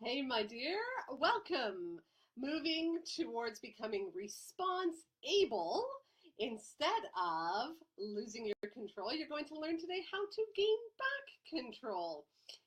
Hey, my dear, welcome. Moving towards becoming response able instead of losing your control. You're going to learn today how to gain back control.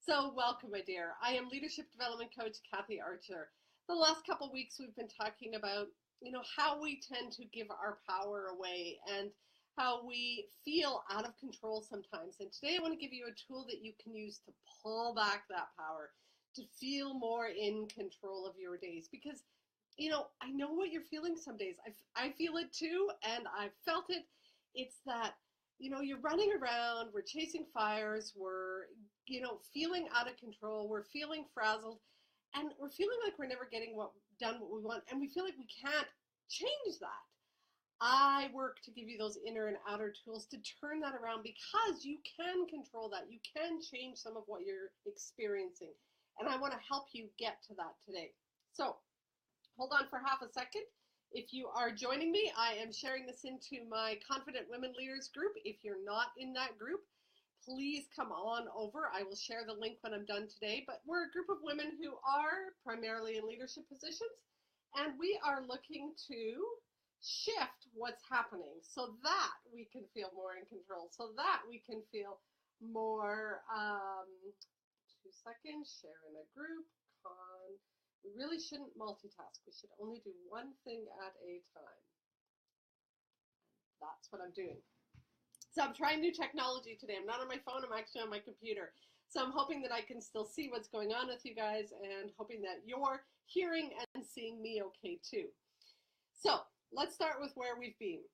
So, welcome, my dear. I am leadership development coach Kathy Archer. The last couple of weeks, we've been talking about, how we tend to give our power away and how we feel out of control sometimes. And today, I want to give you a tool that you can use to pull back that power to feel more in control of your days because I know what you're feeling some days. I feel it too, and I've felt it. It's that you're running around, we're chasing fires, we're feeling out of control, we're feeling frazzled, and we're feeling like we're never getting what we want, and we feel like we can't change that. I work to give you those inner and outer tools to turn that around because you can control that. You can change some of what you're experiencing. And I want to help you get to that today. So hold on for half a second. If you are joining me, I am sharing this into my Confident Women Leaders group. If you're not in that group, please come on over. I will share the link when I'm done today. But we're a group of women who are primarily in leadership positions, and we are looking to shift what's happening so that we can feel more in control, so that we can feel more 2 seconds, share in a group, we really shouldn't multitask. We should only do one thing at a time. That's what I'm doing. So I'm trying new technology today. I'm not on my phone, I'm actually on my computer. So I'm hoping that I can still see what's going on with you guys and hoping that you're hearing and seeing me okay too. So let's start with where we've been.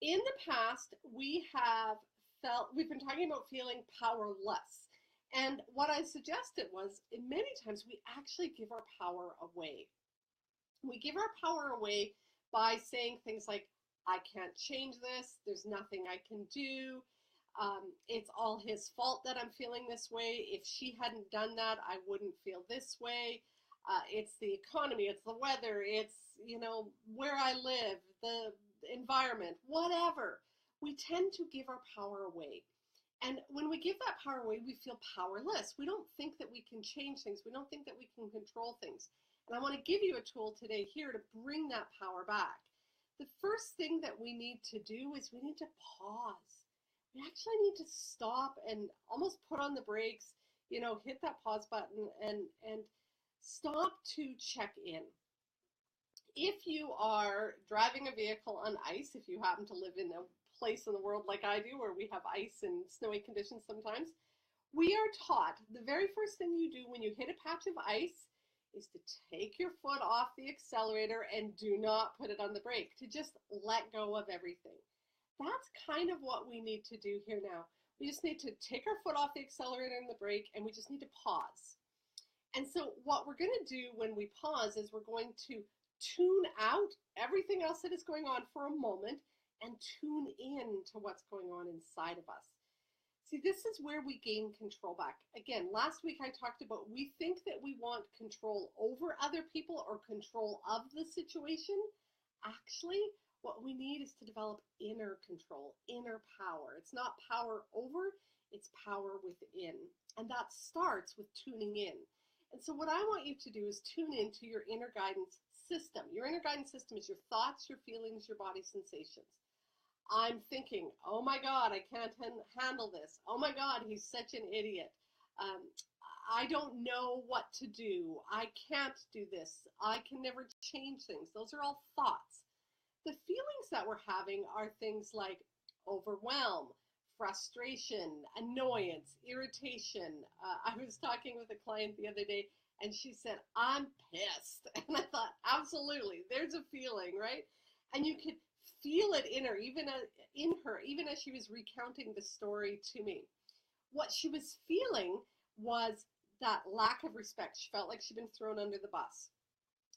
In the past, we've been talking about feeling powerless. And what I suggested was, many times we actually give our power away. We give our power away by saying things like, I can't change this, there's nothing I can do, it's all his fault that I'm feeling this way, if she hadn't done that, I wouldn't feel this way. It's the economy, it's the weather, it's, where I live, the environment, whatever. We tend to give our power away. And when we give that power away, we feel powerless. We don't think that we can change things. We don't think that we can control things. And I want to give you a tool today here to bring that power back. The first thing that we need to do is we need to pause. We actually need to stop and almost put on the brakes, hit that pause button and stop to check in. If you are driving a vehicle on ice, if you happen to live in a place in the world like I do where we have ice and snowy conditions sometimes, we are taught the very first thing you do when you hit a patch of ice is to take your foot off the accelerator and do not put it on the brake, to just let go of everything. That's kind of what we need to do here now. We just need to take our foot off the accelerator and the brake, and we just need to pause. And so what we're going to do when we pause is we're going to tune out everything else that is going on for a moment and tune in to what's going on inside of us. See, this is where we gain control back. Again, last week I talked about we think that we want control over other people or control of the situation. Actually, what we need is to develop inner control, inner power. It's not power over, it's power within. And that starts with tuning in. And so what I want you to do is tune into your inner guidance system. Your inner guidance system is your thoughts, your feelings, your body sensations. I'm thinking, oh my God, I can't handle this. Oh my God, he's such an idiot. I don't know what to do. I can't do this. I can never change things. Those are all thoughts. The feelings that we're having are things like overwhelm, frustration, annoyance, irritation. I was talking with a client the other day and she said, I'm pissed. And I thought, absolutely, there's a feeling, right? And you could feel it in her, even as she was recounting the story to me. What she was feeling was that lack of respect. She felt like she'd been thrown under the bus.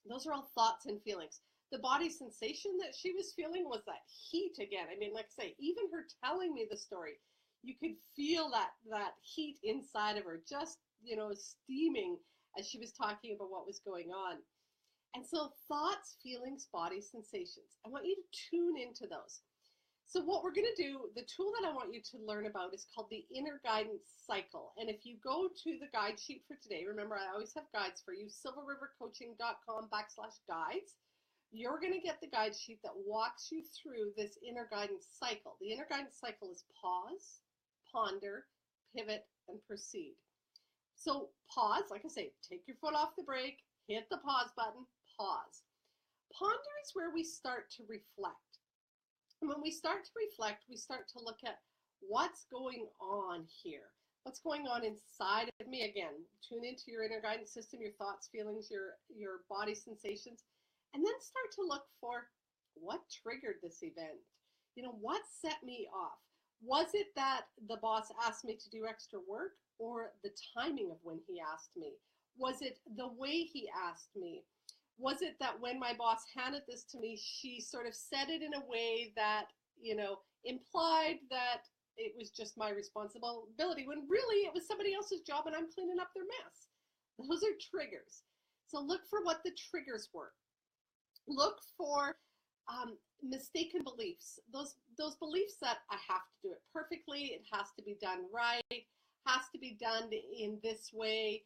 Those are all thoughts and feelings. The body sensation that she was feeling was that heat again. I mean, like I say, even her telling me the story, you could feel that heat inside of her, just, steaming as she was talking about what was going on. And so thoughts, feelings, body sensations. I want you to tune into those. So what we're going to do, the tool that I want you to learn about is called the Inner Guidance Cycle. And if you go to the guide sheet for today, remember I always have guides for you, silverrivercoaching.com/guides. You're going to get the guide sheet that walks you through this inner guidance cycle. The inner guidance cycle is pause, ponder, pivot, and proceed. So pause, like I say, take your foot off the brake, hit the pause button, pause. Ponder is where we start to reflect. And when we start to reflect, we start to look at what's going on here. What's going on inside of me? Again, tune into your inner guidance system, your thoughts, feelings, your body sensations, and then start to look for what triggered this event. You know, what set me off? Was it that the boss asked me to do extra work, or the timing of when he asked me? Was it the way he asked me? Was it that when my boss handed this to me, she sort of said it in a way that, you know, implied that it was just my responsibility, when really it was somebody else's job and I'm cleaning up their mess? Those are triggers. So look for what the triggers were. Look for mistaken beliefs. Those beliefs that I have to do it perfectly, it has to be done right, has to be done in this way.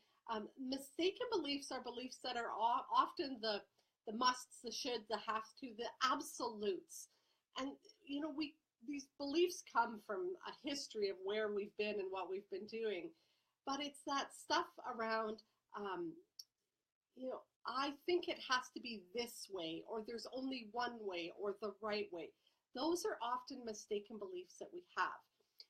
Mistaken beliefs are beliefs that are often the musts, the shoulds, the have to, the absolutes. And you know, these beliefs come from a history of where we've been and what we've been doing. But it's that stuff around, you know, I think it has to be this way, or there's only one way, or the right way. Those are often mistaken beliefs that we have.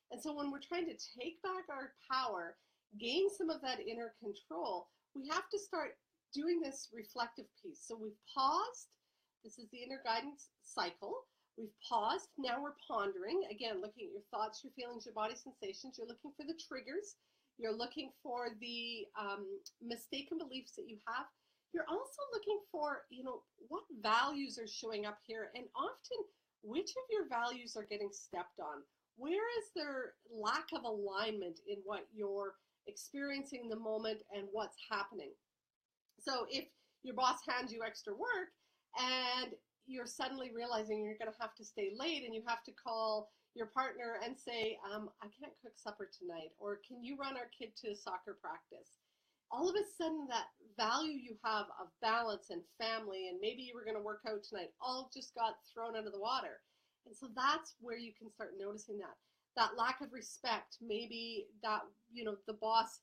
And so when we're trying to take back our power, gain some of that inner control, we have to start doing this reflective piece. So we've paused. This is the inner guidance cycle. We've paused. Now we're pondering. Again, looking at your thoughts, your feelings, your body sensations. You're looking for the triggers. You're looking for the mistaken beliefs that you have. You're also looking for, you know, what values are showing up here, and often which of your values are getting stepped on. Where is there lack of alignment in what you're experiencing in the moment and what's happening? So if your boss hands you extra work and you're suddenly realizing you're going to have to stay late and you have to call your partner and say, I can't cook supper tonight, or can you run our kid to soccer practice? All of a sudden that value you have of balance and family, and maybe you were going to work out tonight, all just got thrown out of the water. And so that's where you can start noticing that lack of respect. Maybe that, you know, the boss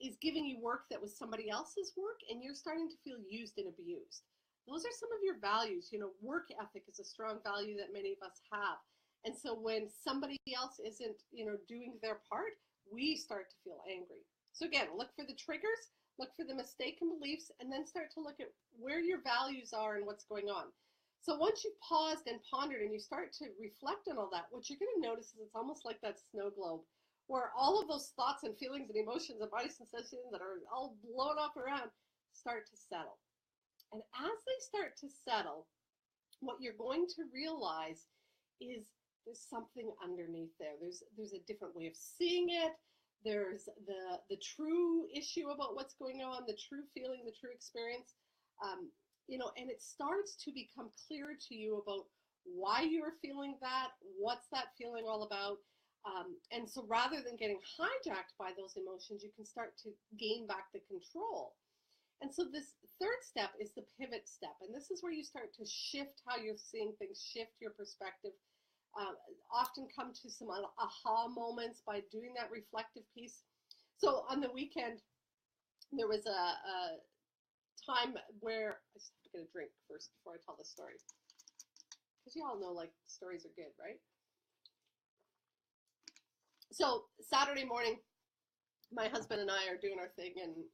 is giving you work that was somebody else's work, and you're starting to feel used and abused. Those are some of your values. You know, work ethic is a strong value that many of us have. And so when somebody else isn't, you know, doing their part, we start to feel angry. So again, look for the triggers, look for the mistaken beliefs, and then start to look at where your values are and what's going on. So once you've paused and pondered and you start to reflect on all that, what you're going to notice is it's almost like that snow globe, where all of those thoughts and feelings and emotions and body sensations that are all blown up around start to settle. And as they start to settle, what you're going to realize is there's something underneath there. There's a different way of seeing it. There's the true issue about what's going on, the true feeling, the true experience. You know, and it starts to become clearer to you about why you are feeling that, what's that feeling all about. And so rather than getting hijacked by those emotions, you can start to gain back the control. And so this third step is the pivot step. And this is where you start to shift how you're seeing things, shift your perspective, often come to some aha moments by doing that reflective piece. So on the weekend, there was a time where, I just have to get a drink first before I tell the story. Because you all know, like, stories are good, right? So Saturday morning, my husband and I are doing our thing, and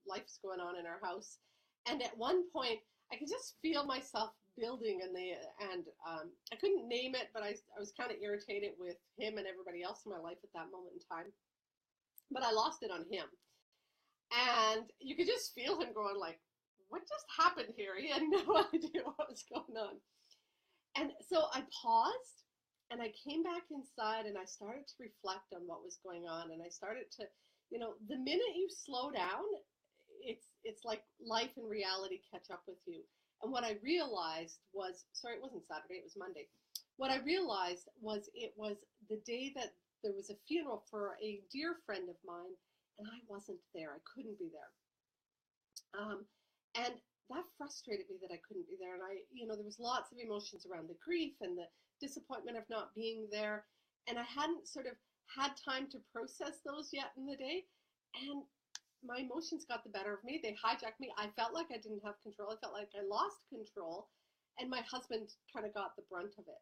life's going on in our house. And at one point, I could just feel myself building, and I couldn't name it, but I was kind of irritated with him and everybody else in my life at that moment in time. But I lost it on him. And you could just feel him going like, what just happened here? He had no idea what was going on. And so I paused, and I came back inside, and I started to reflect on what was going on. And I started to, you know, the minute you slow down, it's like life and reality catch up with you. And what I realized was, sorry, it wasn't Saturday, it was Monday. what I realized was it was the day that there was a funeral for a dear friend of mine, and I wasn't there. I couldn't be there. And that frustrated me that I couldn't be there. And there was lots of emotions around the grief and the disappointment of not being there. And I hadn't sort of had time to process those yet in the day. And my emotions got the better of me. They hijacked me. I felt like I didn't have control. I felt like I lost control. And my husband kind of got the brunt of it.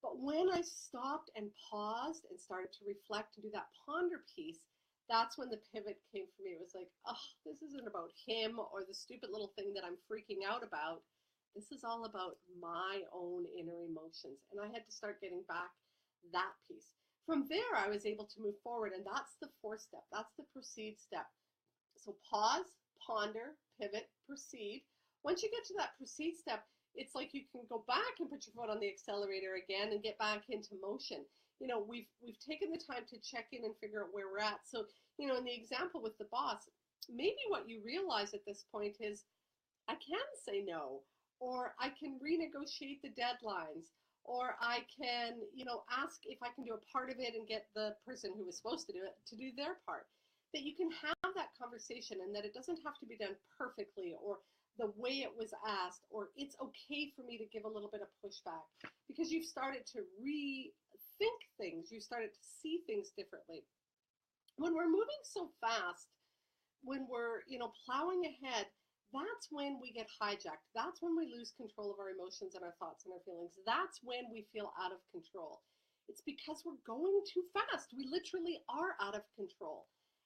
But when I stopped and paused and started to reflect and do that ponder piece, that's when the pivot came for me. It was like, oh, this isn't about him or the stupid little thing that I'm freaking out about. This is all about my own inner emotions. And I had to start getting back that piece. From there, I was able to move forward. And that's the fourth step. That's the proceed step. So pause, ponder, pivot, proceed. Once you get to that proceed step, it's like you can go back and put your foot on the accelerator again and get back into motion. We've taken the time to check in and figure out where we're at. So, in the example with the boss, maybe what you realize at this point is, I can say no, or I can renegotiate the deadlines, or I can, ask if I can do a part of it and get the person who was supposed to do it to do their part. That you can have that conversation and that it doesn't have to be done perfectly or the way it was asked, or it's okay for me to give a little bit of pushback because you've started to rethink things. You started to see things differently. When we're moving so fast, when we're, plowing ahead, that's when we get hijacked. That's when we lose control of our emotions and our thoughts and our feelings. That's when we feel out of control. It's because we're going too fast. We literally are out of control.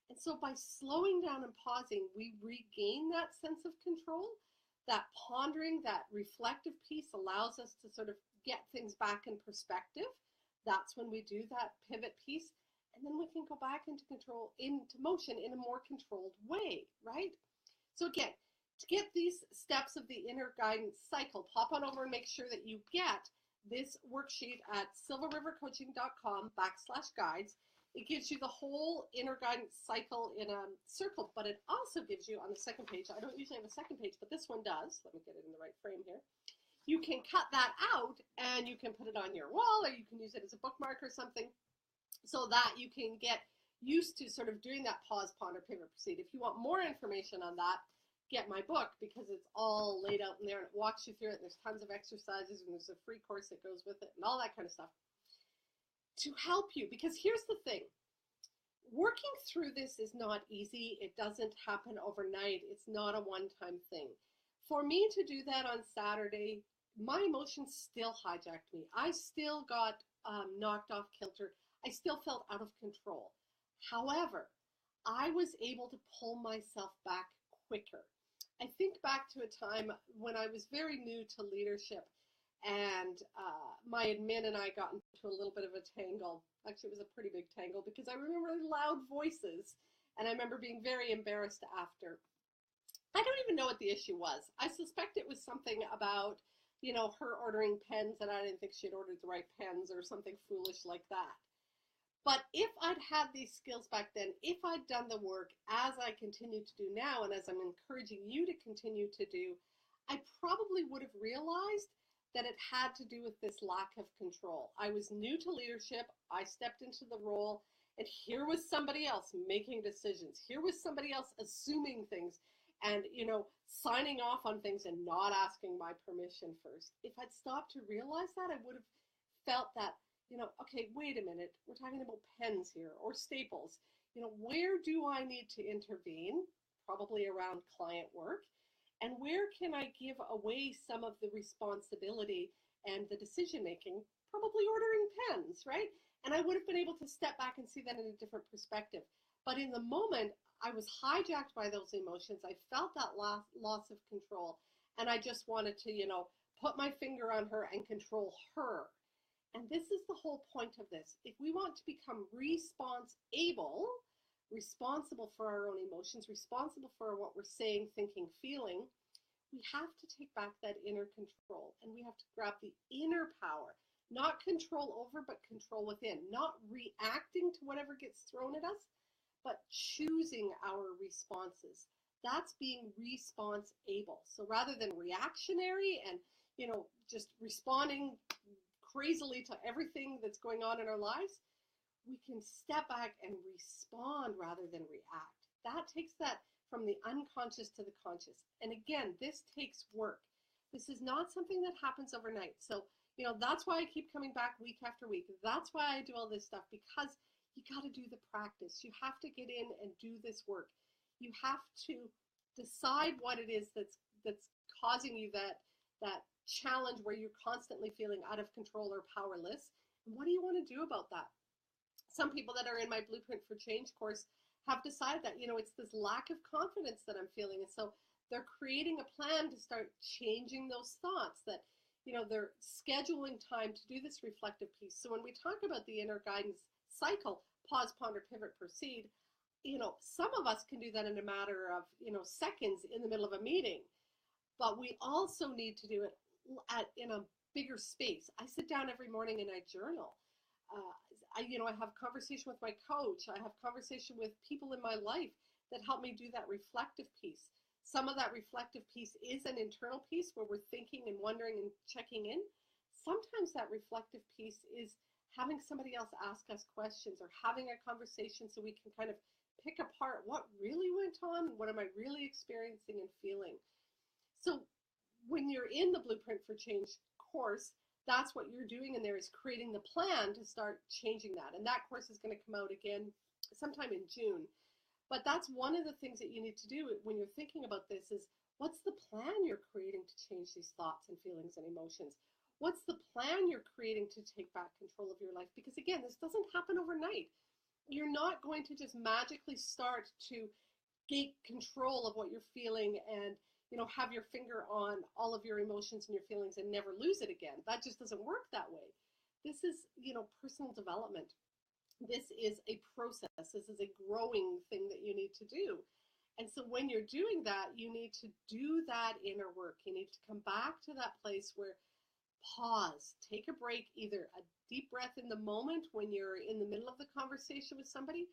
And so by slowing down and pausing, we regain that sense of control. That pondering, that reflective piece allows us to sort of get things back in perspective. That's when we do that pivot piece. And then we can go back into control, into motion in a more controlled way, right? So again, to get these steps of the inner guidance cycle, pop on over and make sure that you get this worksheet at silverrivercoaching.com/guides. It gives you the whole inner guidance cycle in a circle, but it also gives you on the second page, I don't usually have a second page, but this one does. Let me get it in the right frame here. You can cut that out and you can put it on your wall, or you can use it as a bookmark or something so that you can get used to sort of doing that pause, ponder, pivot, proceed. If you want more information on that, get my book because it's all laid out in there and it walks you through it. There's tons of exercises and there's a free course that goes with it and all that kind of stuff to help you. Because here's the thing, working through this is not easy. It doesn't happen overnight. It's not a one-time thing. For me to do that on Saturday, my emotions still hijacked me. I still got knocked off kilter. I still felt out of control. However, I was able to pull myself back quicker. I think back to a time when I was very new to leadership and my admin and I got into a little bit of a tangle. Actually, it was a pretty big tangle because I remember loud voices and I remember being very embarrassed after. I don't even know what the issue was. I suspect it was something about, her ordering pens and I didn't think she had ordered the right pens or something foolish like that. But if I'd had these skills back then, if I'd done the work as I continue to do now, and as I'm encouraging you to continue to do, I probably would have realized that it had to do with this lack of control. I was new to leadership. I stepped into the role, and here was somebody else making decisions. Here was somebody else assuming things and, signing off on things and not asking my permission first. If I'd stopped to realize that, I would have felt that, okay, wait a minute, we're talking about pens here or staples. Where do I need to intervene? Probably around client work. And where can I give away some of the responsibility and the decision making? Probably ordering pens, right? And I would have been able to step back and see that in a different perspective. But in the moment, I was hijacked by those emotions. I felt that loss of control. And I just wanted to, put my finger on her and control her. And this is the whole point of this. If we want to become response-able, responsible for our own emotions, responsible for what we're saying, thinking, feeling, we have to take back that inner control. And we have to grab the inner power, not control over, but control within, not reacting to whatever gets thrown at us, but choosing our responses. That's being response-able. So rather than reactionary and, just responding crazily to everything that's going on in our lives, we can step back and respond rather than react. That takes that from the unconscious to the conscious. And again, this takes work. This is not something that happens overnight. So, that's why I keep coming back week after week. That's why I do all this stuff, because you got to do the practice. You have to get in and do this work. You have to decide what it is that's causing you that challenge where you're constantly feeling out of control or powerless. And what do you want to do about that? Some people that are in my Blueprint for Change course have decided that, it's this lack of confidence that I'm feeling. And so they're creating a plan to start changing those thoughts, that, they're scheduling time to do this reflective piece. So when we talk about the inner guidance cycle, pause, ponder, pivot, proceed, some of us can do that in a matter of, seconds in the middle of a meeting, but we also need to do it in a bigger space. I sit down every morning and I journal. I have conversation with my coach. I have conversation with people in my life that help me do that reflective piece. Some of that reflective piece is an internal piece where we're thinking and wondering and checking in. Sometimes that reflective piece is having somebody else ask us questions or having a conversation so we can kind of pick apart what really went on, what am I really experiencing and feeling. So when you're in the Blueprint for Change course, that's what you're doing in there, is creating the plan to start changing that. And that course is going to come out again sometime in June. But that's one of the things that you need to do when you're thinking about this, is what's the plan you're creating to change these thoughts and feelings and emotions? What's the plan you're creating to take back control of your life? Because again, this doesn't happen overnight. You're not going to just magically start to gain control of what you're feeling and have your finger on all of your emotions and your feelings and never lose it again. That just doesn't work that way. This is, personal development. This is a process. This is a growing thing that you need to do. And so when you're doing that, you need to do that inner work. You need to come back to that place where pause, take a break, either a deep breath in the moment when you're in the middle of the conversation with somebody,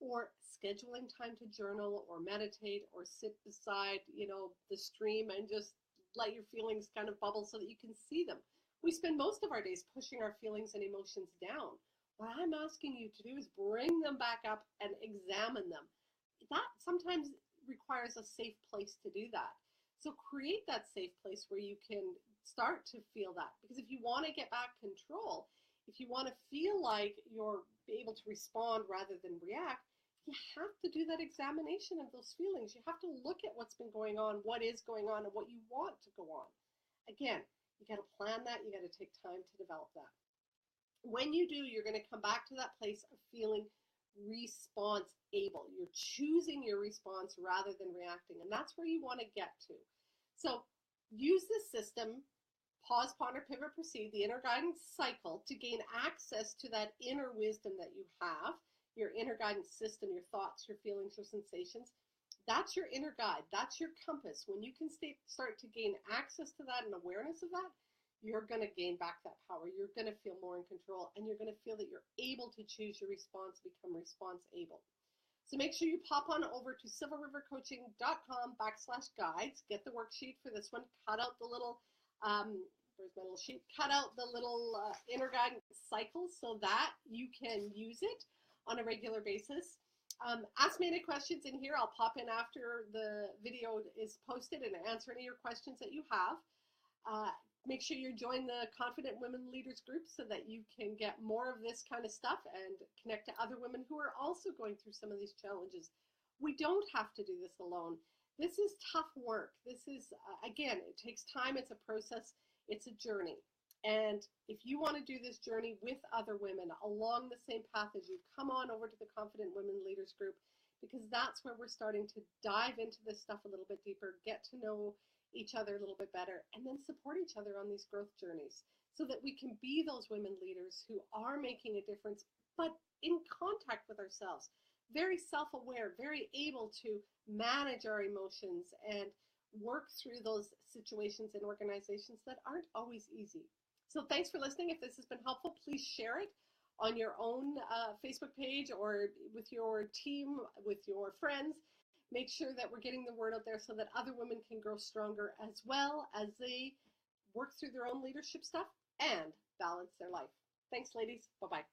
or scheduling time to journal or meditate or sit beside, the stream and just let your feelings kind of bubble so that you can see them. We spend most of our days pushing our feelings and emotions down. What I'm asking you to do is bring them back up and examine them. That sometimes requires a safe place to do that. So create that safe place where you can start to feel that. Because if you want to get back control, if you want to feel like you're able to respond rather than react, you have to do that examination of those feelings. You have to look at what's been going on, what is going on, and what you want to go on. Again, you got to plan that. You got to take time to develop that. When you do, you're going to come back to that place of feeling response-able. You're choosing your response rather than reacting, and that's where you want to get to. So use this system, pause, ponder, pivot, proceed, the inner guidance cycle, to gain access to that inner wisdom that you have, your inner guidance system, your thoughts, your feelings, your sensations. That's your inner guide. That's your compass. When you can start to gain access to that and awareness of that, you're going to gain back that power. You're going to feel more in control, and you're going to feel that you're able to choose your response, become response-able. So make sure you pop on over to silverrivercoaching.com/guides, get the worksheet for this one, cut out the little, where's my little sheet? Cut out the little inner guidance cycle so that you can use it on a regular basis. Ask me any questions in here. I'll pop in after the video is posted and answer any of your questions that you have. Make sure you join the Confident Women Leaders group so that you can get more of this kind of stuff and connect to other women who are also going through some of these challenges. We don't have to do this alone. This is tough work. This is, again, it takes time. It's a process. It's a journey. And if you want to do this journey with other women along the same path as you, come on over to the Confident Women Leaders group, because that's where we're starting to dive into this stuff a little bit deeper, get to know each other a little bit better, and then support each other on these growth journeys so that we can be those women leaders who are making a difference, but in contact with ourselves, very self-aware, very able to manage our emotions and work through those situations in organizations that aren't always easy. So thanks for listening. If this has been helpful, please share it on your own Facebook page or with your team, with your friends. Make sure that we're getting the word out there so that other women can grow stronger as well as they work through their own leadership stuff and balance their life. Thanks, ladies. Bye-bye.